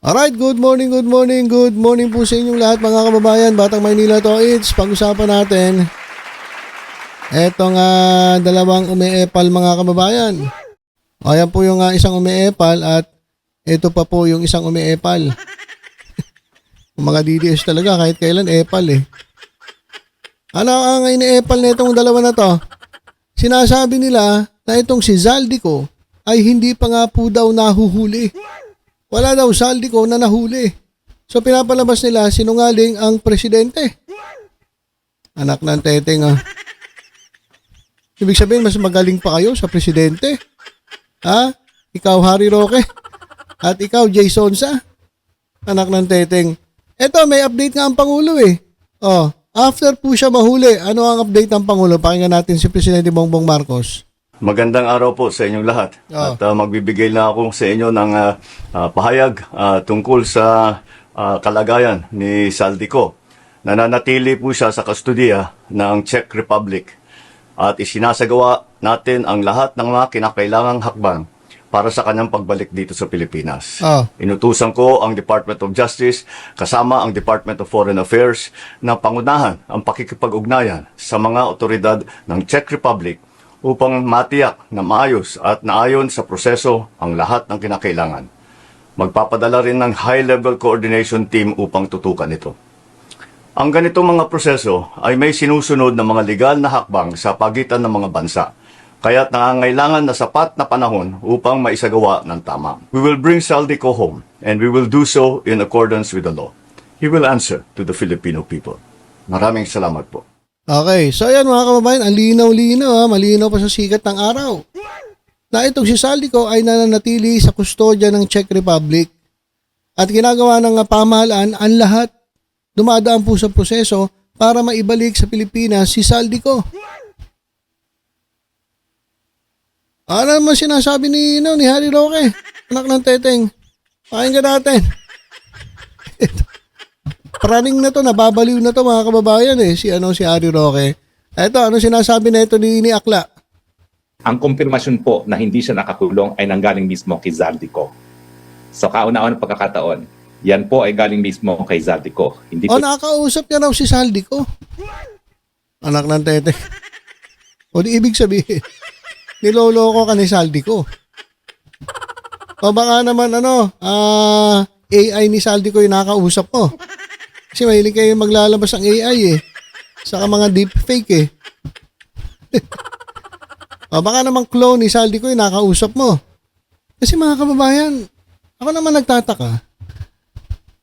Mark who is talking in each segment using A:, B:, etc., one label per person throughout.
A: Alright, good morning, good morning, good morning po sa inyong lahat mga kababayan. Batang Maynila to, it's pag-usapan natin etong dalawang umiepal mga kababayan. Ayan po yung isang umiepal at ito pa po yung isang umiepal. Mga DDS talaga kahit kailan epal eh. Ano ang iniepal na itong dalawa na to? Sinasabi nila na itong si Zaldico ay hindi pa nga po daw nahuhuli. Wala daw Zaldico na nahuli. So pinapalabas nila sinungaling ang presidente. Anak ng teteng ah. Ibig sabihin mas magaling pa kayo sa presidente? Ha? Ikaw Harry Roque? At ikaw Jay Sonsa? Anak ng teteng. Eto may update nga ang Pangulo eh. Oh, after po siya mahuli, ano ang update ng Pangulo? Pakinggan natin si Presidente Bongbong Marcos.
B: Magandang araw po sa inyong lahat.
A: Oh.
B: At magbibigay na ako sa inyo ng pahayag tungkol sa kalagayan ni Zaldico. Nananatili po siya sa kustodiya ng Czech Republic at isinasagawa natin ang lahat ng mga kinakailangang hakbang para sa kanyang pagbalik dito sa Pilipinas.
A: Oh.
B: Inutusan ko ang Department of Justice kasama ang Department of Foreign Affairs na pangunahan ang pakikipag-ugnayan sa mga otoridad ng Czech Republic upang matiyak na maayos at naayon sa proseso ang lahat ng kinakailangan. Magpapadala rin ng high-level coordination team upang tutukan ito. Ang ganitong mga proseso ay may sinusunod na mga legal na hakbang sa pagitan ng mga bansa, kaya't nangangailangan na sapat na panahon upang maisagawa ng tama. We will bring Zaldico home and we will do so in accordance with the law. He will answer to the Filipino people. Maraming salamat po.
A: Okay, so ayan mga kababayan, ang linaw-linaw malinaw pa sa sikat ng araw. Na itong si Zaldico ay nananatili sa kustodya ng Czech Republic at ginagawa ng pamahalaan ang lahat dumadaan po sa proseso para maibalik sa Pilipinas si Zaldico. Ano naman sinasabi ni Harry Roque? Anak ng teteng. Pakinggan natin. Praning na to, nababaliw na to mga kababayan eh. Si Harry Roque. Eto, ano sinasabi na ito ni Akla?
C: Ang kumpirmasyon po na hindi siya nakakulong ay nanggaling mismo kay Zaldico. So kauna-una pagkakataon, yan po ay galing mismo kay Zaldico. Hindi po...
A: Nakakausap niya raw si Zaldico. Anak ng tete. O di ibig sabihin, niloloko ka ni Zaldico. O baka naman AI ni Zaldico yung nakakausap mo. Kasi mahilig kayo maglalabas ang AI eh. Saka mga deepfake eh. O baka naman clone ni Zaldico yung nakakausap mo. Kasi mga kababayan, ako naman nagtataka.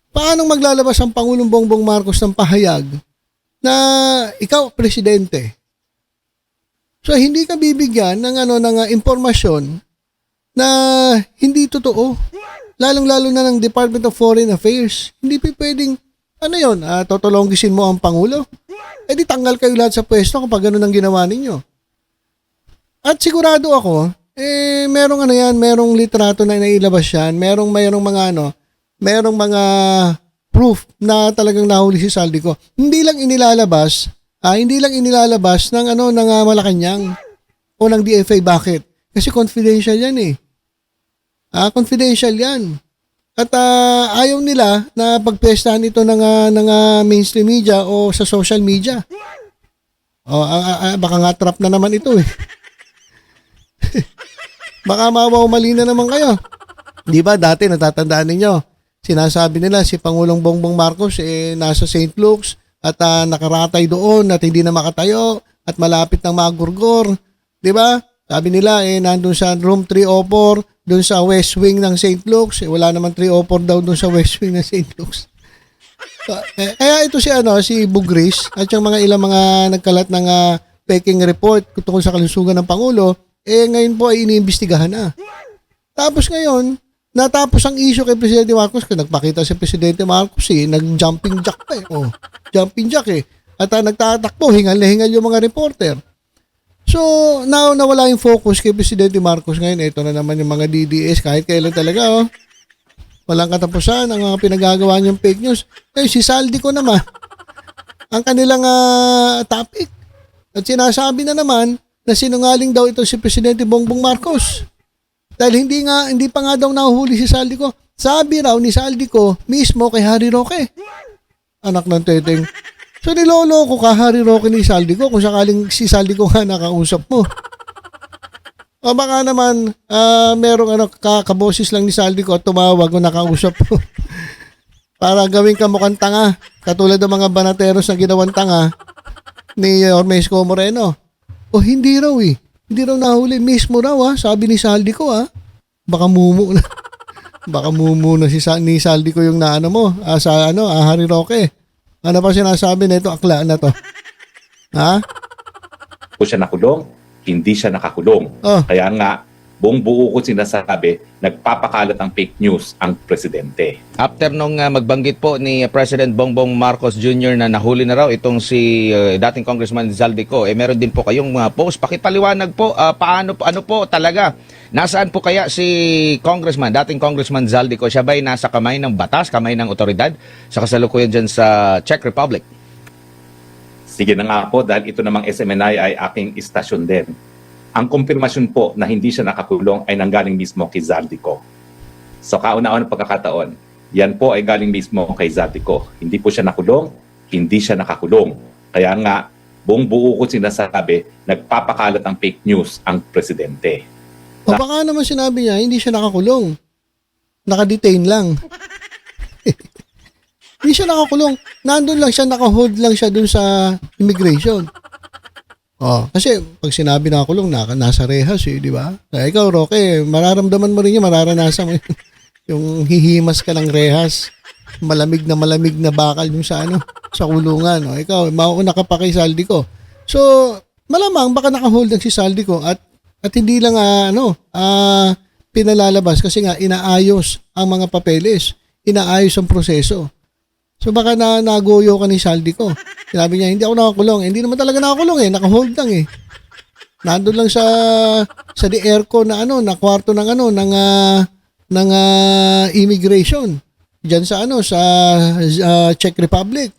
A: Paano maglalabas ang Pangulong Bongbong Marcos ng pahayag na ikaw presidente? So hindi ka bibigyan ng impormasyon na hindi totoo. Lalong-lalo na ng Department of Foreign Affairs. Hindi pwedeng totolonggisin mo ang Pangulo. Eh di tanggal kayo lahat sa pwesto kapag ganun ang ginawa ninyo. At sigurado ako, merong litrato na nailabas yan, merong mga proof na talagang nahuli si Zaldico. Hindi lang inilalabas ng Malacanang o ng DFA. Bakit? Kasi confidential yan eh. Confidential yan. At ayaw nila na pagpestahan ito ng mainstream media o sa social media. Baka nga trap na naman ito eh. Baka mawawmali na naman kayo. Di ba dati natatandaan ninyo? Sinasabi nila si Pangulong Bongbong Marcos nasa St. Luke's at nakaratay doon at hindi na makatayo at malapit ng magurgor. Di ba? Sabi nila nandun sa room 304 doon sa West Wing ng St. Luke's. Wala naman 304 daw doon sa West Wing ng St. Luke's. So, kaya ito si Bugris at yung mga ilang mga nagkalat ng peking report tungkol sa kalusugan ng Pangulo, ngayon po ay iniimbestigahan na. Tapos ngayon, natapos ang issue kay Presidente Marcos. Nagpakita si Presidente Marcos nag-jumping jack pa jumping jack At nagtatakbo, hingal-hingal yung mga reporter. So, now nawala yung focus kay Presidente Marcos ngayon. Ito na naman yung mga DDS kahit kailan talaga walang katapusan ang mga pinagagawa niyong fake news. Si Zaldico naman, ang kanilang topic. At sinasabi na naman na sinungaling daw ito si Presidente Bongbong Marcos. Dahil hindi pa nga daw nahuhuli si Zaldico. Sabi raw ni Saldico mismo kay Harry Roque. Anak ng teteng. So niloloko ka, Harry Roque, ni Saldico kung sakaling si Saldico nga nakausap mo. O baka naman merong kaboses lang ni Saldico at tumawag o nakausap mo. Para gawin ka mukhang tanga. Katulad ng mga banateros na ginawang tanga ni Ormesco Moreno. O hindi raw eh. Hindi raw nahuli. Mismo raw sabi ni Saldico Baka mumu na. Baka mumu na ni Saldico yung naano mo. Harry Roque. Ano pa sinasabi nito? Akla na to. Ha?
C: Po siya nakulong, hindi siya nakakulong.
A: Oh.
C: Kaya nga, buong buo ko sinasabi, nagpapakalat ng fake news ang presidente.
D: After nung magbanggit po ni President Bongbong Marcos Jr. na nahuli na raw itong si dating Congressman Zaldico, meron din po kayong mga post. Pakipaliwanag po, ano po talaga? Nasaan po kaya si dating Congressman Zaldico? Siya ba'y nasa kamay ng batas, kamay ng otoridad sa kasalukuyan dyan sa Czech Republic?
C: Sige na nga po, dahil ito namang SMNI ay aking istasyon din. Ang kumpirmasyon po na hindi siya nakakulong ay nanggaling mismo kay Zaldico. So kauna-unang pagkakataon, yan po ay galing mismo kay Zaldico. Hindi po siya nakulong, hindi siya nakakulong. Kaya nga, buong buo ko sinasabi, nagpapakalat ng fake news ang presidente.
A: O baka naman sinabi niya, hindi siya nakakulong. Nakadetain lang. Hindi siya nakakulong. Nandun lang siya, nakahold lang siya dun sa immigration. Kasi pag sinabi nakakulong, nasa rehas di ba? Kaya ikaw, Roque, mararamdaman mo rin yun, mararanasan mo yun. Yung hihimas ka ng rehas, malamig na bakal yung sa kulungan. Ikaw, mauuna ka pa kay Saldico. So, malamang baka nakahold lang si Saldico at hindi lang pinalalabas kasi nga inaayos ang mga papeles, inaayos ang proseso. So baka nagoyo ka ni Saldico. Sinabi niya, hindi ako nakakulong. Hindi naman talaga nakakulong nakahold lang Nandun lang sa di aircon na kwarto ng immigration. Diyan sa Czech Republic.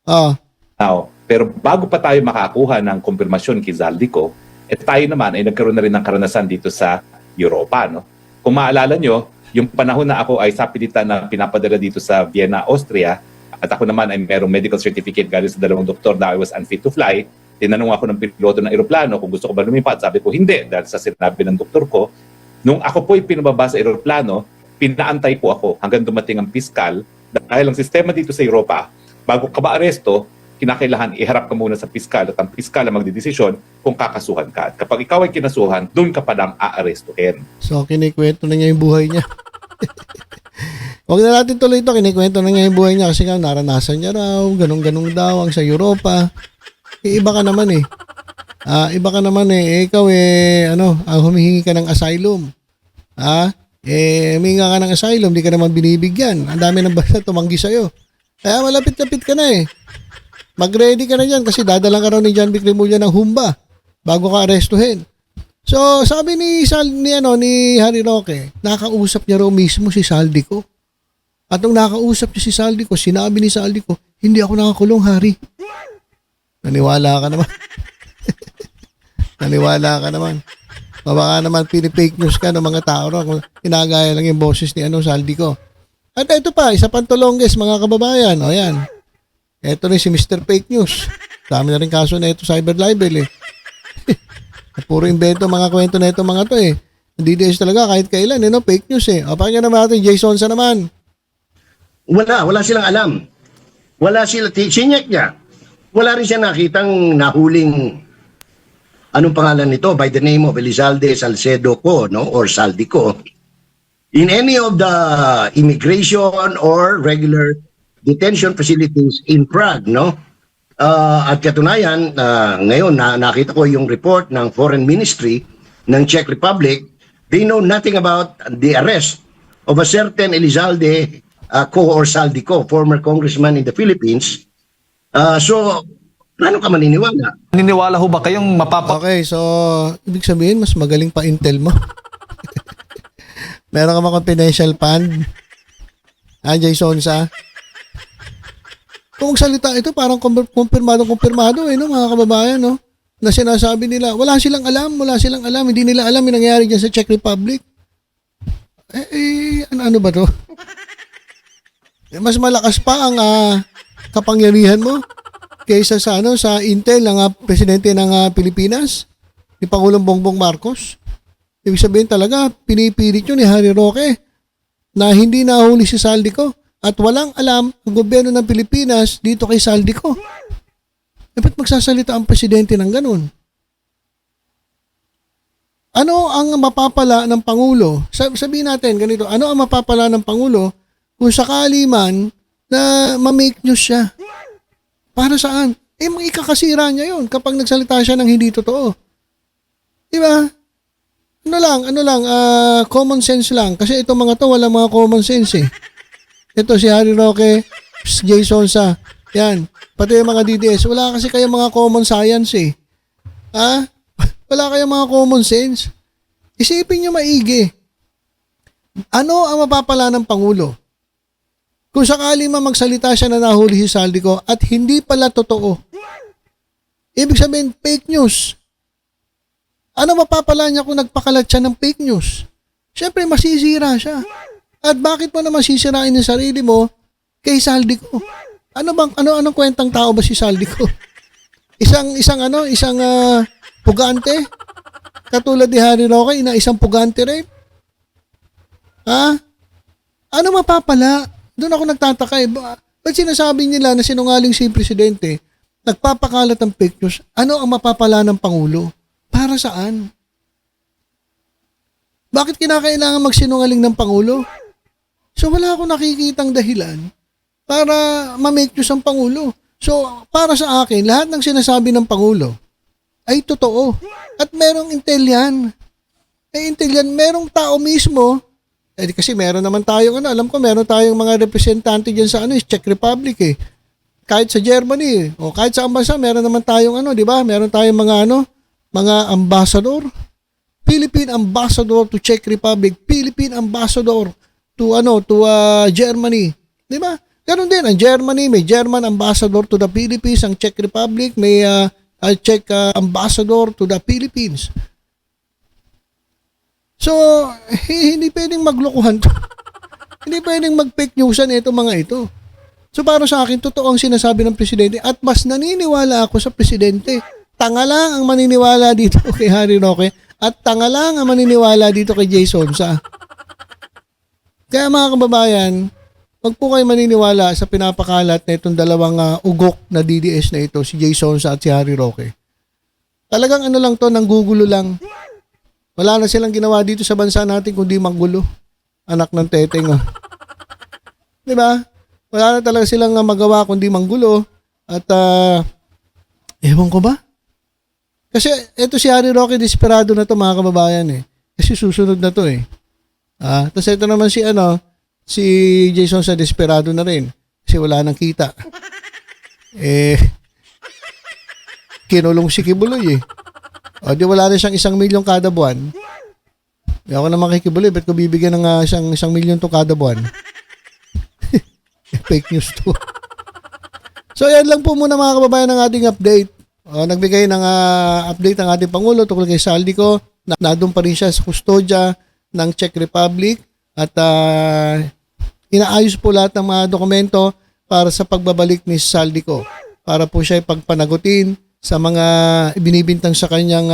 C: Now, pero bago pa tayo makakuha ng kumpirmasyon kay Zaldico, tayo naman ay nagkaroon na rin ng karanasan dito sa Europa. No? Kung maalala nyo, yung panahon na ako ay sapilitan na pinapadala dito sa Vienna, Austria, at ako naman ay merong medical certificate galing sa dalawang doktor na I was unfit to fly. Tinanong ako ng piloto ng eroplano kung gusto ko ba lumipad. Sabi ko, hindi. Dahil sa sinabi ng doktor ko, nung ako po'y pinababa sa eroplano, pinaantay po ako hanggang dumating ang piskal. Dahil ang sistema dito sa Europa, bago ka ba-aresto, kinakailangan iharap ka muna sa piskal at ang piskal ang magdidesisyon kung kakasuhan ka. At kapag ikaw ay kinasuhan, doon ka pa lang aarestuhin.
A: So, kinikwento na niya yung buhay niya. Huwag na natin tuloy ito. Kinikwento na niya yung buhay niya kasi naranasan niya raw, ganun-ganun daw ang sa Europa. Iba ka naman iba ka naman ikaw humihingi ka ng asylum. Huminga ka ng asylum, di ka naman binibigyan. Ang dami ng basta tumanggi sa'yo. Kaya malapit-lapit ka na Mag-ready ka na dyan kasi dadalang ka raw ni John Vic Remulla ng humba bago ka arestuhin. So, sabi ni Harry Roque, nakausap niya raw mismo si Saldico. At nung nakausap niya si Saldico, sinabi ni Saldico, hindi ako nakakulong, Harry. Naniwala ka naman. Naniwala ka naman. Baka naman pinipake news ka ng mga tao kung inagaya lang yung boses ni Saldico. At ito pa, isa pang tulongges mga kababayan. O yan. Ito rin si Mr. Fake News. Dami na rin kaso na ito cyber libel Puro invento mga kwento na ito mga to DDS talaga kahit kailan fake news O pakinggan naman natin Jason sa naman.
E: Wala silang alam. Wala sila, sinyek niya. Wala rin siya nakitang nahuling anong pangalan nito by the name of Elizalde Salcedo ko, or Saldico. In any of the immigration or regular detention facilities in Prague, at katunayan, ngayon nakita ko yung report ng Foreign Ministry ng Czech Republic. They know nothing about the arrest of a certain Elizalde or Saldico, former congressman in the Philippines. So, paano ka maniniwala?
F: Naniniwala ho ba kayong
A: Okay, so ibig sabihin mas magaling pa intel mo. Meron ka mga confidential fund. Jason sa kung salita ito parang kumpirmado mga kababayan na sinasabi nila wala silang alam, hindi nila alam yung nangyari diyan sa Czech Republic. Ano ba to? Mas malakas pa ang kapangyarihan mo kaysa sa sa intel ng presidente ng Pilipinas, ni Pangulong Bongbong Marcos. Ibig sabihin talaga, pinipilit yun ni Harry Roque na hindi nahuli si Saldico at walang alam ang gobyerno ng Pilipinas dito kay Saldico. Ba't magsasalita ang presidente ng ganun? Ano ang mapapala ng Pangulo? Sabihin natin ganito, ano ang mapapala ng Pangulo kung sakali man na ma-make news siya? Para saan? Ikakasira niya yun kapag nagsalita siya ng hindi totoo. Diba? Ano lang, common sense lang. Kasi itong mga to, walang mga common sense eh. Ito si Harry Roque, Jason Sa, yan. Pati yung mga DDS, wala kasi kayong mga common science eh. Wala kayong mga common sense. Isipin nyo maigi. Ano ang mapapala ng Pangulo? Kung sakali man magsalita siya na nahuli si Saldico at hindi pala totoo. Ibig sabihin, fake news. Ano mapapala niya kung nagpakalat siya ng fake news? Siyempre, masisira siya. At bakit mo naman sisirain yung sarili mo kay Saldico? Anong kwentang tao ba si Saldico? Isang pugante? Katulad ni Harry Roque, isang pugante rin? Ano mapapala? Doon ako nagtataka eh. Ba't sinasabi nila na sinungaling si Presidente, nagpapakalat ng fake news? Ano ang mapapala ng Pangulo? Para saan? Bakit kinakailangan magsinungaling ng Pangulo? So wala akong nakikitang dahilan para ma-make news ang Pangulo. So para sa akin, lahat ng sinasabi ng Pangulo ay totoo. At merong intel yan. Merong tao mismo. Kasi meron naman tayong alam ko meron tayong mga representante diyan sa Czech Republic eh. Kahit sa Germany o kahit sa ambassador, meron naman tayong di ba? Meron tayong mga ambassador. Philippine ambassador to Czech Republic, Philippine ambassador to Germany. Di ba? Ganun din ang Germany, may German ambassador to the Philippines, ang Czech Republic may Czech ambassador to the Philippines. So, hindi pwedeng maglokohan to. Hindi pwedeng mag-fake newsan ito mga ito. So, para sa akin, totoo ang sinasabi ng Presidente at mas naniniwala ako sa Presidente. Tanga lang ang maniniwala dito kay Harry Roque at tanga lang ang maniniwala dito kay Jason Sa. Kaya mga kababayan, wag po kayo maniniwala sa pinapakalat na itong dalawang ugok na DDS na ito, si Jason Sa at si Harry Roque. Talagang lang to, nanggugulo lang. Wala na silang ginawa dito sa bansa natin kundi manggulo. Anak ng teteng. Di ba? Wala na talaga silang magawa kundi manggulo. At ewan ko ba? Kasi ito si Harry Roque, desperado na to mga kababayan eh. Kasi susunod na to eh. Tapos ito naman si Jason Sa desperado na rin. Kasi wala nang kita. Kinulong si Kibuloy eh. O di wala na siyang 1 milyon kada buwan. Di ako naman kay Kibuloy, ba't ko bibigyan ng 1 milyon to kada buwan? Fake news to. So yan lang po muna mga kababayan ng ating update. Nagbigay ng update ang ating Pangulo tungkol kay Saldico. Nandun pa rin siya sa kustodya ng Czech Republic at inaayos po lahat ng mga dokumento para sa pagbabalik ni Saldico para po siya ipagpanagutin sa mga ibinibintang sa kanyang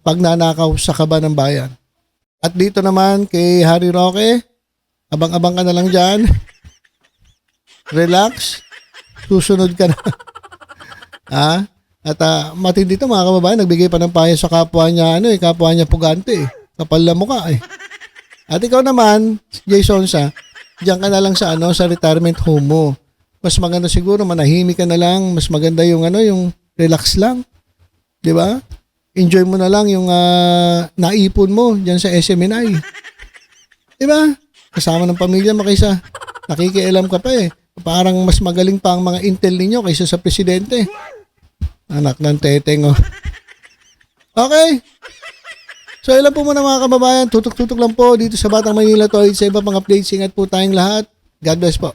A: pagnanakaw sa kaba ng bayan. At dito naman kay Harry Roque, abang-abang ka na lang dyan. Relax. Susunod ka na. At matindi ito mga kababayan, nagbigay pa ng payo sa kapwa niya, kapwa niya pugante eh. Kapal na mukha eh. At ikaw naman, Jason Sa, diyan ka na lang sa sa retirement home mo. Mas maganda siguro manahimik ka na lang, mas maganda yung yung relax lang. 'Di ba? Enjoy mo na lang yung naipon mo diyan sa SMNI. 'Di ba? Kasama ng pamilya mo kaysa nakikialam ka pa eh. Parang mas magaling pa ang mga intel ninyo kaysa sa presidente. Anak ng teteng oh. Okay. So ilan po muna mga kababayan, tutok-tutok lang po dito sa Batang Manila Toys. Sa iba pang updates, ingat po tayong lahat. God bless po.